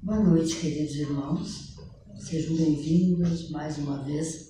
Boa noite, queridos irmãos. Sejam bem-vindos mais uma vez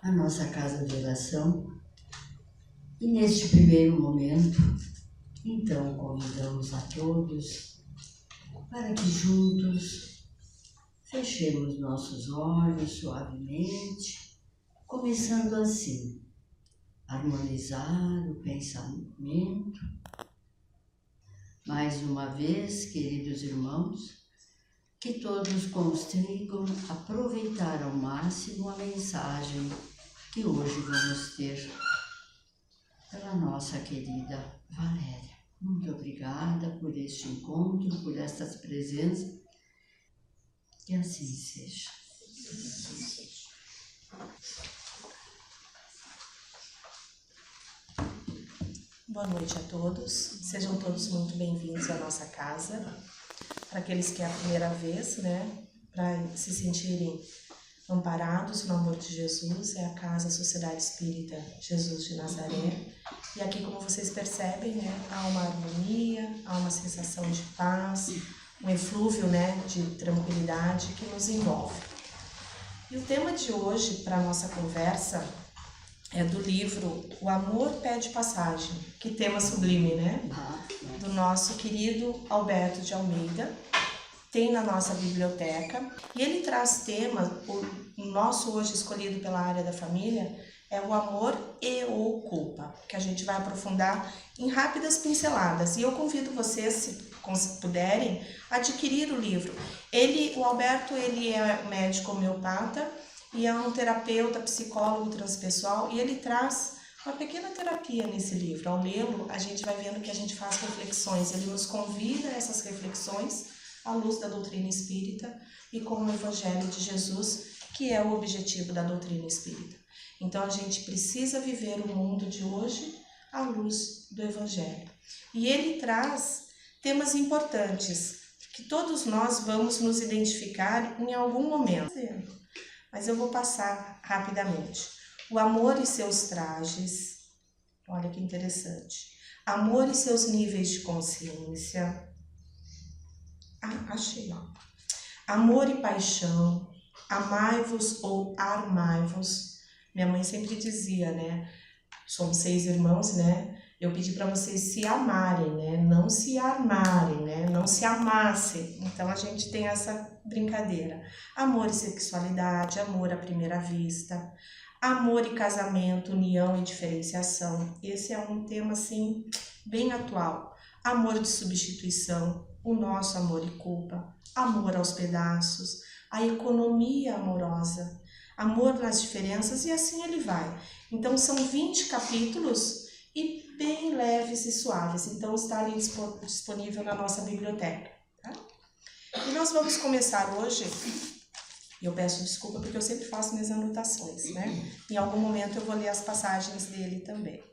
à nossa casa de oração. E neste primeiro momento, então, convidamos a todos para que juntos fechemos nossos olhos suavemente, começando assim, harmonizar o pensamento. Mais uma vez, queridos irmãos, que todos consigam aproveitar ao máximo a mensagem que hoje vamos ter pela nossa querida Valéria. Muito obrigada por este encontro, por estas presenças, que assim seja. Boa noite a todos, sejam todos muito bem-vindos à nossa casa. Para aqueles que é a primeira vez, para se sentirem amparados no amor de Jesus, é a Casa Sociedade Espírita Jesus de Nazaré. E aqui, como vocês percebem, há uma harmonia, há uma sensação de paz, um eflúvio de tranquilidade que nos envolve. E o tema de hoje para a nossa conversa é do livro O Amor Pede Passagem, que tema sublime, do nosso querido Alberto de Almeida, tem na nossa biblioteca, e ele traz temas, o nosso hoje escolhido pela área da família, é o amor e ou culpa, que a gente vai aprofundar em rápidas pinceladas, e eu convido vocês, se puderem, adquirir o livro. O Alberto, ele é médico homeopata, e é um terapeuta, psicólogo transpessoal, e ele traz uma pequena terapia nesse livro. Ao lê-lo, a gente vai vendo que a gente faz reflexões, ele nos convida a essas reflexões à luz da doutrina espírita e com o Evangelho de Jesus, que é o objetivo da doutrina espírita. Então a gente precisa viver o mundo de hoje à luz do Evangelho. E ele traz temas importantes, que todos nós vamos nos identificar em algum momento. Mas eu vou passar rapidamente. O amor e seus trajes. Olha que interessante. Amor e seus níveis de consciência. Achei, ó. Amor e paixão. Amai-vos ou armai-vos. Minha mãe sempre dizia, somos 6 irmãos, eu pedi para vocês se amarem, não se armarem, não se amassem. Então a gente tem essa brincadeira. Amor e sexualidade, amor à primeira vista, amor e casamento, união e diferenciação. Esse é um tema assim bem atual. Amor de substituição, o nosso amor e culpa, amor aos pedaços, a economia amorosa, amor nas diferenças, e assim ele vai. Então são 20 capítulos e bem leves e suaves, então está ali disponível na nossa biblioteca. Tá? E nós vamos começar hoje, eu peço desculpa porque eu sempre faço minhas anotações, Em algum momento eu vou ler as passagens dele também.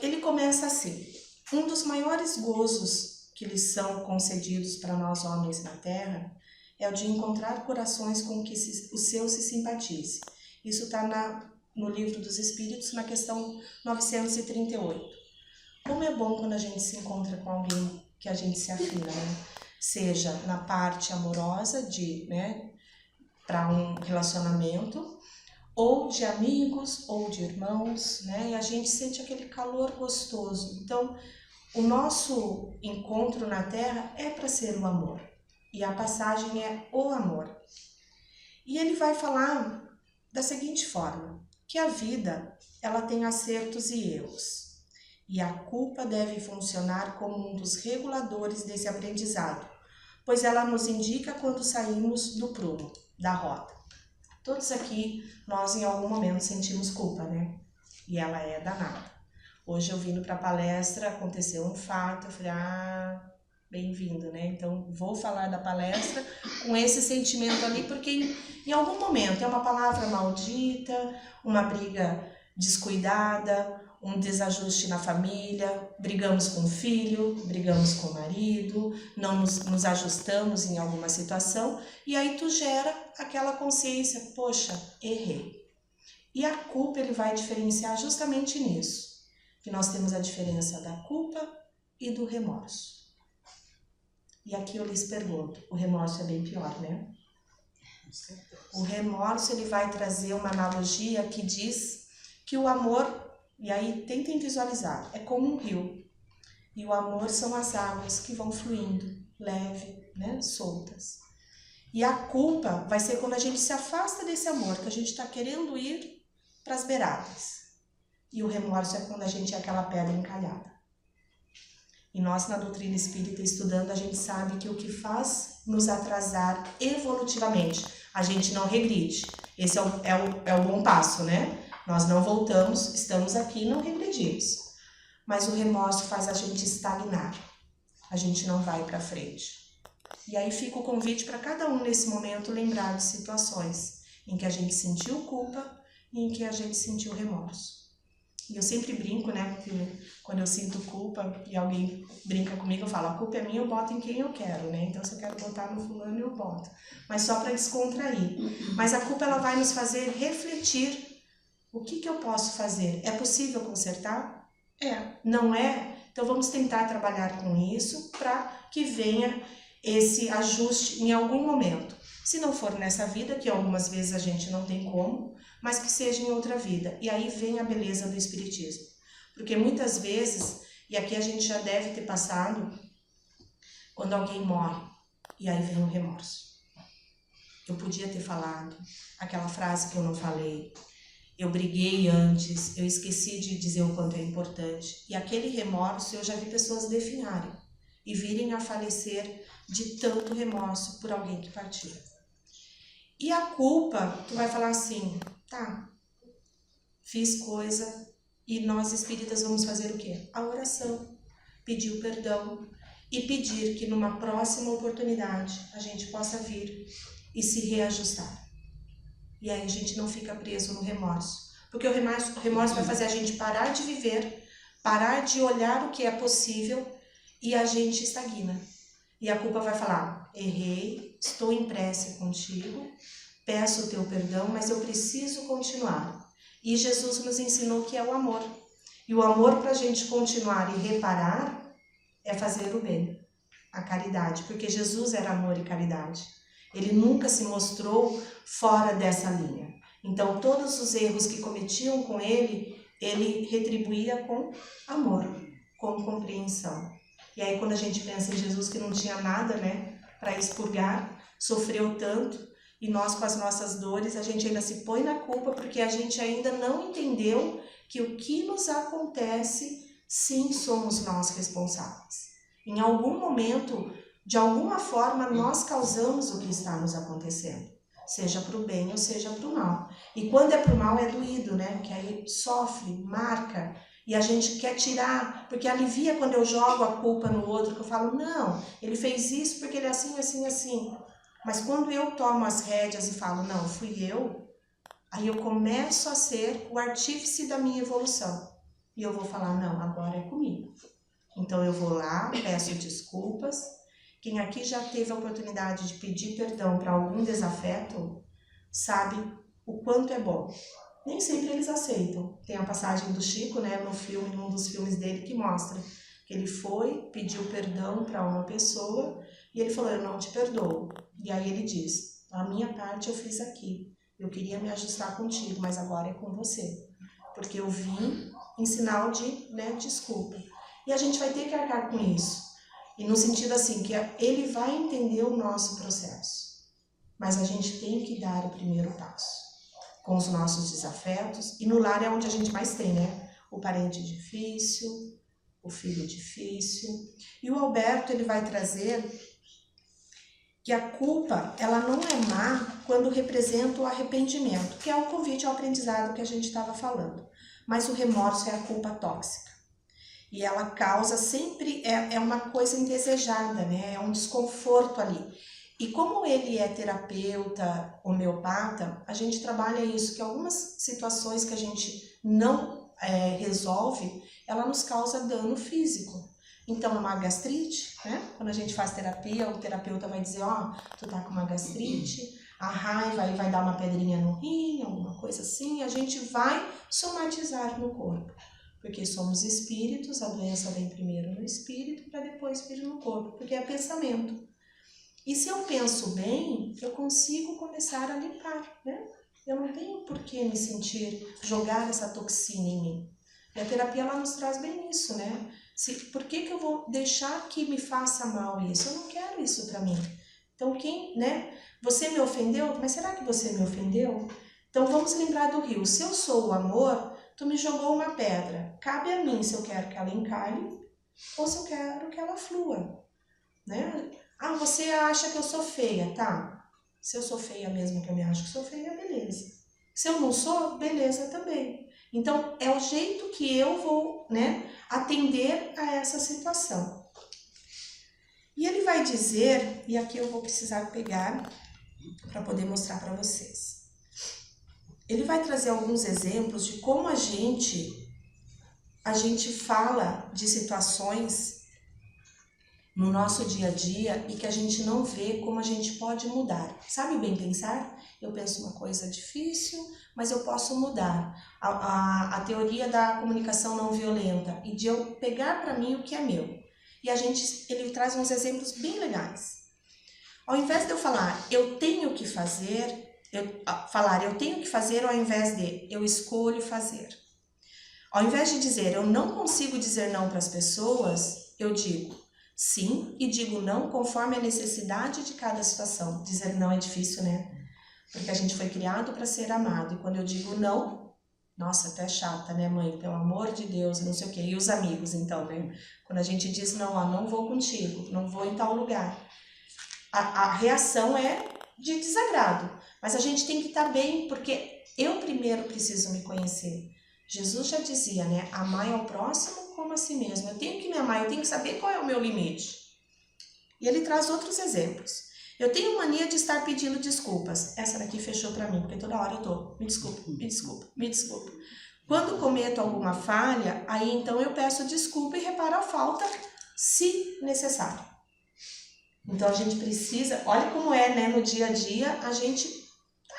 Ele começa assim: um dos maiores gozos que lhes são concedidos para nós homens na terra é o de encontrar corações com que o seu se simpatize. Isso está no Livro dos Espíritos, na questão 938. Como é bom quando a gente se encontra com alguém que a gente se afina, Seja na parte amorosa, para um relacionamento, ou de amigos, ou de irmãos, E a gente sente aquele calor gostoso. Então, o nosso encontro na Terra é para ser o amor. E a passagem é o amor. E ele vai falar da seguinte forma: que a vida, ela tem acertos e erros, e a culpa deve funcionar como um dos reguladores desse aprendizado, pois ela nos indica quando saímos do prumo, da rota. Todos aqui, nós em algum momento sentimos culpa, E ela é danada. Hoje eu vindo para a palestra, aconteceu um fato, eu falei, bem-vindo, Então vou falar da palestra com esse sentimento ali, porque em algum momento é uma palavra maldita, uma briga descuidada, um desajuste na família, brigamos com o filho, brigamos com o marido, não nos ajustamos em alguma situação, e aí tu gera aquela consciência, poxa, errei. E a culpa ele vai diferenciar justamente nisso, que nós temos a diferença da culpa e do remorso. E aqui eu lhes pergunto, o remorso é bem pior, né? O remorso, ele vai trazer uma analogia que diz que o amor, e aí tentem visualizar, é como um rio. E o amor são as águas que vão fluindo, leve, né, soltas. E a culpa vai ser quando a gente se afasta desse amor, que a gente está querendo ir para as beiradas. E o remorso é quando a gente é aquela pedra encalhada. E nós, na doutrina espírita, estudando, a gente sabe que o que faz nos atrasar evolutivamente, a gente não regride. Esse é o bom passo, né? Nós não voltamos, estamos aqui e não regredimos. Mas o remorso faz a gente estagnar. A gente não vai para frente. E aí fica o convite para cada um nesse momento lembrar de situações em que a gente sentiu culpa e em que a gente sentiu remorso. E eu sempre brinco, né, porque quando eu sinto culpa e alguém brinca comigo, eu falo, a culpa é minha, eu boto em quem eu quero, né? Então se eu quero botar no fulano, eu boto. Mas só para descontrair. Mas a culpa, ela vai nos fazer refletir. O que eu posso fazer? É possível consertar? É. Não é? Então vamos tentar trabalhar com isso para que venha esse ajuste em algum momento. Se não for nessa vida, que algumas vezes a gente não tem como, mas que seja em outra vida. E aí vem a beleza do Espiritismo. Porque muitas vezes, e aqui a gente já deve ter passado, quando alguém morre, e aí vem o remorso. Eu podia ter falado aquela frase que eu não falei, eu briguei antes, eu esqueci de dizer o quanto é importante. E aquele remorso eu já vi pessoas definharem e virem a falecer de tanto remorso por alguém que partiu. E a culpa, tu vai falar assim, tá, fiz coisa e nós espíritas vamos fazer o quê? A oração, pedir o perdão e pedir que numa próxima oportunidade a gente possa vir e se reajustar. E aí a gente não fica preso no remorso. Porque o remorso vai fazer a gente parar de viver, parar de olhar o que é possível e a gente estagna. E a culpa vai falar, errei, estou em prece contigo, peço o teu perdão, mas eu preciso continuar. E Jesus nos ensinou que é o amor. E o amor para a gente continuar e reparar é fazer o bem, a caridade. Porque Jesus era amor e caridade. Ele nunca se mostrou fora dessa linha. Então, todos os erros que cometiam com ele, ele retribuía com amor, com compreensão. E aí, quando a gente pensa em Jesus que não tinha nada, né, para expurgar, sofreu tanto, e nós com as nossas dores, a gente ainda se põe na culpa porque a gente ainda não entendeu que o que nos acontece, sim, somos nós responsáveis. Em algum momento, de alguma forma, nós causamos o que está nos acontecendo, seja para o bem ou seja para o mal. E quando é para o mal é doído, né? Porque aí sofre, marca, e a gente quer tirar, porque alivia quando eu jogo a culpa no outro, que eu falo, não, ele fez isso porque ele é assim, assim, assim. Mas quando eu tomo as rédeas e falo, não, fui eu, aí eu começo a ser o artífice da minha evolução. E eu vou falar, não, agora é comigo. Então eu vou lá, peço desculpas. Quem aqui já teve a oportunidade de pedir perdão para algum desafeto, sabe o quanto é bom. Nem sempre eles aceitam. Tem a passagem do Chico, né, no filme, num dos filmes dele, que mostra que ele foi, pediu perdão para uma pessoa e ele falou, eu não te perdoo. E aí ele diz, a minha parte eu fiz aqui. Eu queria me ajustar contigo, mas agora é com você. Porque eu vim em sinal de, né, desculpa. E a gente vai ter que arcar com isso. E no sentido assim, que ele vai entender o nosso processo. Mas a gente tem que dar o primeiro passo. Com os nossos desafetos. E no lar é onde a gente mais tem, né? O parente difícil, o filho difícil. E o Alberto, ele vai trazer que a culpa, ela não é má quando representa o arrependimento, que é o convite ao aprendizado que a gente estava falando. Mas o remorso é a culpa tóxica. E ela causa sempre, é uma coisa indesejada, né? É um desconforto ali. E como ele é terapeuta, homeopata, a gente trabalha isso, que algumas situações que a gente não resolve, ela nos causa dano físico. Então, uma gastrite, né? Quando a gente faz terapia, o terapeuta vai dizer, ó, tu tá com uma gastrite, a raiva aí vai dar uma pedrinha no rim, alguma coisa assim, a gente vai somatizar no corpo. Porque somos espíritos, a doença vem primeiro no espírito para depois vir no corpo, porque é pensamento. E se eu penso bem, eu consigo começar a limpar, né? Eu não tenho por que me sentir, jogar essa toxina em mim. E a terapia, ela nos traz bem isso, né? Por que eu vou deixar que me faça mal isso? Eu não quero isso para mim. Então, né? Você me ofendeu? Mas será que você me ofendeu? Então, vamos lembrar do rio. Se eu sou o amor, tu me jogou uma pedra. Cabe a mim se eu quero que ela encalhe ou se eu quero que ela flua, né? Ah, você acha que eu sou feia, tá? Se eu sou feia mesmo que eu me acho que sou feia, beleza. Se eu não sou, beleza também. Então, é o jeito que eu vou, né, atender a essa situação. E ele vai dizer, e aqui eu vou precisar pegar para poder mostrar para vocês. Ele vai trazer alguns exemplos de como a gente fala de situações no nosso dia a dia e que a gente não vê como a gente pode mudar. Sabe o bem pensar? Eu penso uma coisa difícil, mas eu posso mudar. A teoria da comunicação não violenta e de eu pegar para mim o que é meu. E ele traz uns exemplos bem legais. Ao invés de eu falar, eu tenho que fazer, eu tenho que fazer ao invés de eu escolho fazer. Ao invés de dizer eu não consigo dizer não para as pessoas, eu digo sim e digo não conforme a necessidade de cada situação. Dizer não é difícil, né? Porque a gente foi criado para ser amado. E quando eu digo não, nossa, até chata, né, mãe? Pelo amor de Deus, não sei o quê. E os amigos, então, né? Quando a gente diz não, não vou contigo, não vou em tal lugar. A reação é de desagrado. Mas a gente tem que estar bem, porque eu primeiro preciso me conhecer. Jesus já dizia, né? Amai ao próximo como a si mesmo. Eu tenho que me amar, eu tenho que saber qual é o meu limite. E ele traz outros exemplos. Eu tenho mania de estar pedindo desculpas. Essa daqui fechou pra mim, porque toda hora eu tô, me desculpa, me desculpa, me desculpa. Quando cometo alguma falha, aí então eu peço desculpa e reparo a falta, se necessário. Então a gente precisa, olha como é, né, no dia a dia, a gente,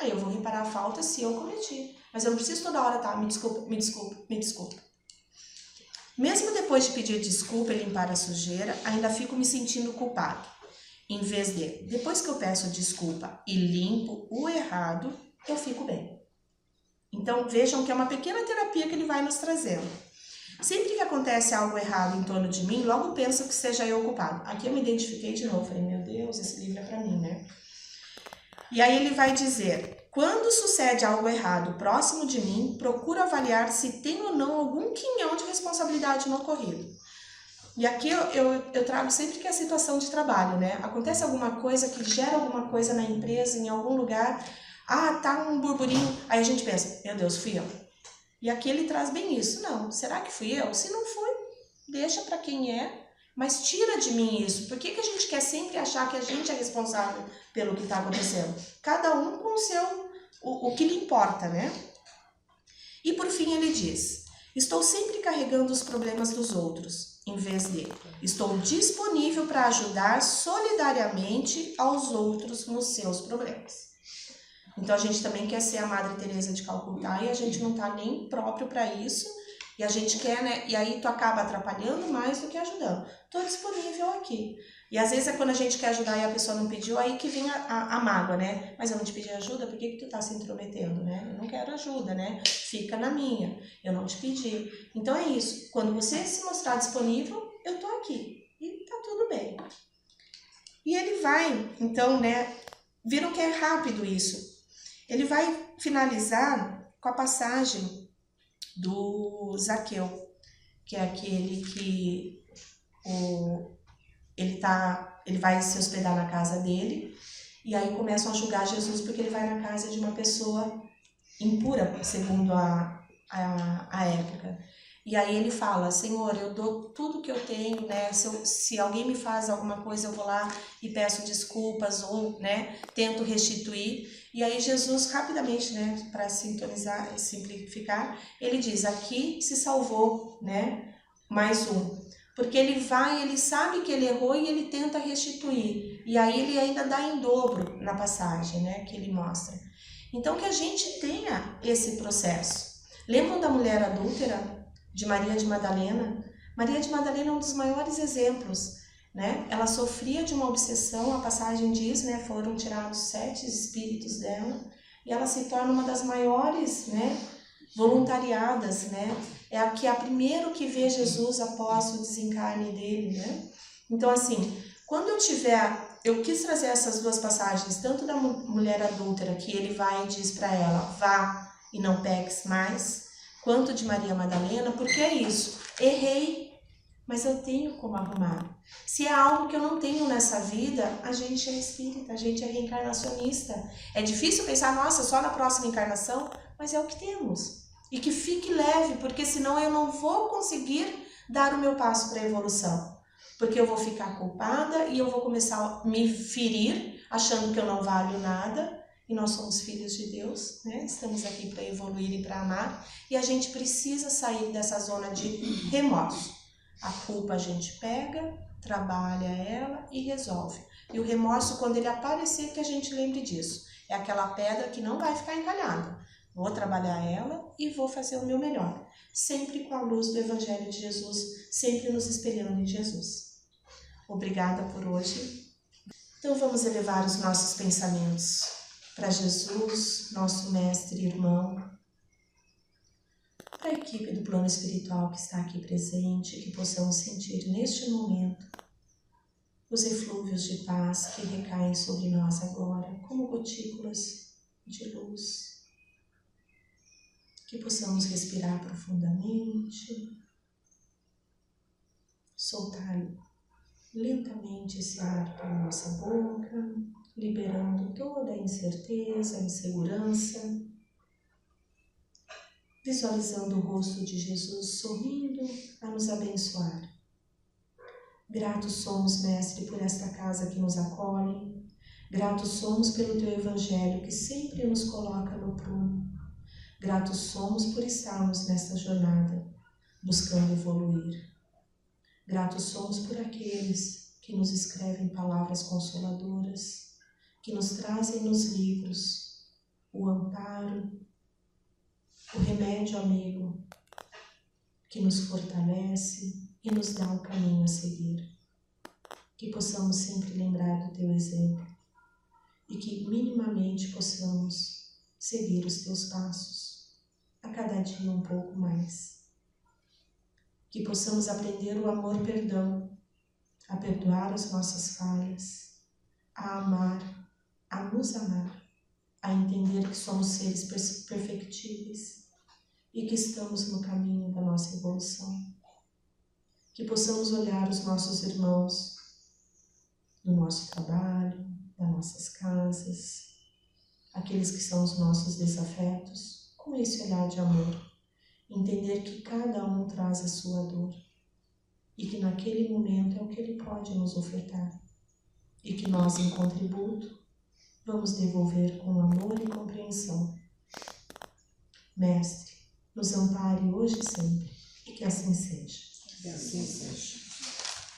eu vou reparar a falta se eu cometi. Mas eu não preciso toda hora, tá, me desculpa, me desculpa, me desculpa. Mesmo depois de pedir desculpa e limpar a sujeira, ainda fico me sentindo culpado. Em vez de, depois que eu peço desculpa e limpo o errado, eu fico bem. Então vejam que é uma pequena terapia que ele vai nos trazendo. Sempre que acontece algo errado em torno de mim, logo penso que seja eu o culpado. Aqui eu me identifiquei de novo, falei, meu Deus, esse livro é pra mim, né? E aí ele vai dizer, quando sucede algo errado próximo de mim, procuro avaliar se tem ou não algum quinhão de responsabilidade no ocorrido. E aqui eu trago sempre que é a situação de trabalho, né? Acontece alguma coisa que gera alguma coisa na empresa, em algum lugar, tá um burburinho, aí a gente pensa, meu Deus, fui eu. E aqui ele traz bem isso, não, será que fui eu? Se não fui, deixa para quem é, mas tira de mim isso. Por que a gente quer sempre achar que a gente é responsável pelo que está acontecendo? Cada um com o que lhe importa, né? E por fim ele diz, estou sempre carregando os problemas dos outros, em vez de estou disponível para ajudar solidariamente aos outros nos seus problemas. Então a gente também quer ser a Madre Teresa de Calcutá e a gente não tá nem próprio para isso. E a gente quer, né? E aí tu acaba atrapalhando mais do que ajudando. Tô disponível aqui. E às vezes é quando a gente quer ajudar e a pessoa não pediu, aí que vem a mágoa, né? Mas eu não te pedi ajuda, por que tu tá se intrometendo, né? Eu não quero ajuda, né? Fica na minha. Eu não te pedi. Então é isso. Quando você se mostrar disponível, eu tô aqui. E tá tudo bem. E ele vai, então, né? Viram que é rápido isso. Ele vai finalizar com a passagem do Zaqueu, que é aquele que ele vai se hospedar na casa dele e aí começam a julgar Jesus porque ele vai na casa de uma pessoa impura, segundo a época. E aí ele fala, Senhor, eu dou tudo que eu tenho, né? Se alguém me faz alguma coisa, eu vou lá e peço desculpas ou, né, tento restituir. E aí Jesus, rapidamente, né, para sintonizar e simplificar, ele diz, aqui se salvou, né, mais um. Porque ele sabe que ele errou e ele tenta restituir. E aí ele ainda dá em dobro na passagem, né, que ele mostra. Então que a gente tenha esse processo. Lembram da mulher adúltera? de Maria de Madalena. Maria de Madalena é um dos maiores exemplos, né? Ela sofria de uma obsessão, a passagem diz, né? Foram tirados 7 espíritos dela e ela se torna uma das maiores, né? Voluntariadas, né? É a primeiro que vê Jesus após o desencarne dele, né? Então, assim, quando eu quis trazer essas duas passagens, tanto da mulher adúltera, que ele vai e diz para ela, vá e não peques mais, quanto de Maria Madalena, porque é isso, errei, mas eu tenho como arrumar. Se é algo que eu não tenho nessa vida, a gente é espírita, a gente é reencarnacionista. É difícil pensar, nossa, só na próxima encarnação, mas é o que temos. E que fique leve, porque senão eu não vou conseguir dar o meu passo para a evolução. Porque eu vou ficar culpada e eu vou começar a me ferir, achando que eu não valho nada. E nós somos filhos de Deus, né? Estamos aqui para evoluir e para amar. E a gente precisa sair dessa zona de remorso. A culpa a gente pega, trabalha ela e resolve. E o remorso, quando ele aparecer, que a gente lembre disso. É aquela pedra que não vai ficar encalhada. Vou trabalhar ela e vou fazer o meu melhor. Sempre com a luz do Evangelho de Jesus, sempre nos espelhando em Jesus. Obrigada por hoje. Então vamos elevar os nossos pensamentos para Jesus, nosso mestre e irmão, para a equipe do plano espiritual que está aqui presente, que possamos sentir neste momento os eflúvios de paz que recaem sobre nós agora, como gotículas de luz. Que possamos respirar profundamente, soltar lentamente esse ar pela nossa boca, liberando toda a incerteza, a insegurança, visualizando o rosto de Jesus sorrindo a nos abençoar. Gratos somos, Mestre, por esta casa que nos acolhe, gratos somos pelo Teu Evangelho que sempre nos coloca no prumo. Gratos somos por estarmos nesta jornada, buscando evoluir. Gratos somos por aqueles que nos escrevem palavras consoladoras, que nos trazem nos livros o amparo, o remédio amigo, que nos fortalece e nos dá o caminho a seguir. Que possamos sempre lembrar do Teu exemplo e que minimamente possamos seguir os Teus passos, a cada dia um pouco mais. Que possamos aprender o amor-perdão, a perdoar as nossas falhas, a amar, a nos amar, a entender que somos seres perfectíveis e que estamos no caminho da nossa evolução. Que possamos olhar os nossos irmãos do nosso trabalho, das nossas casas, aqueles que são os nossos desafetos, com esse olhar de amor, entender que cada um traz a sua dor e que naquele momento é o que ele pode nos ofertar e que nós, em contributo, vamos devolver com amor e compreensão. Mestre, nos ampare hoje e sempre, e que assim seja. Que assim seja.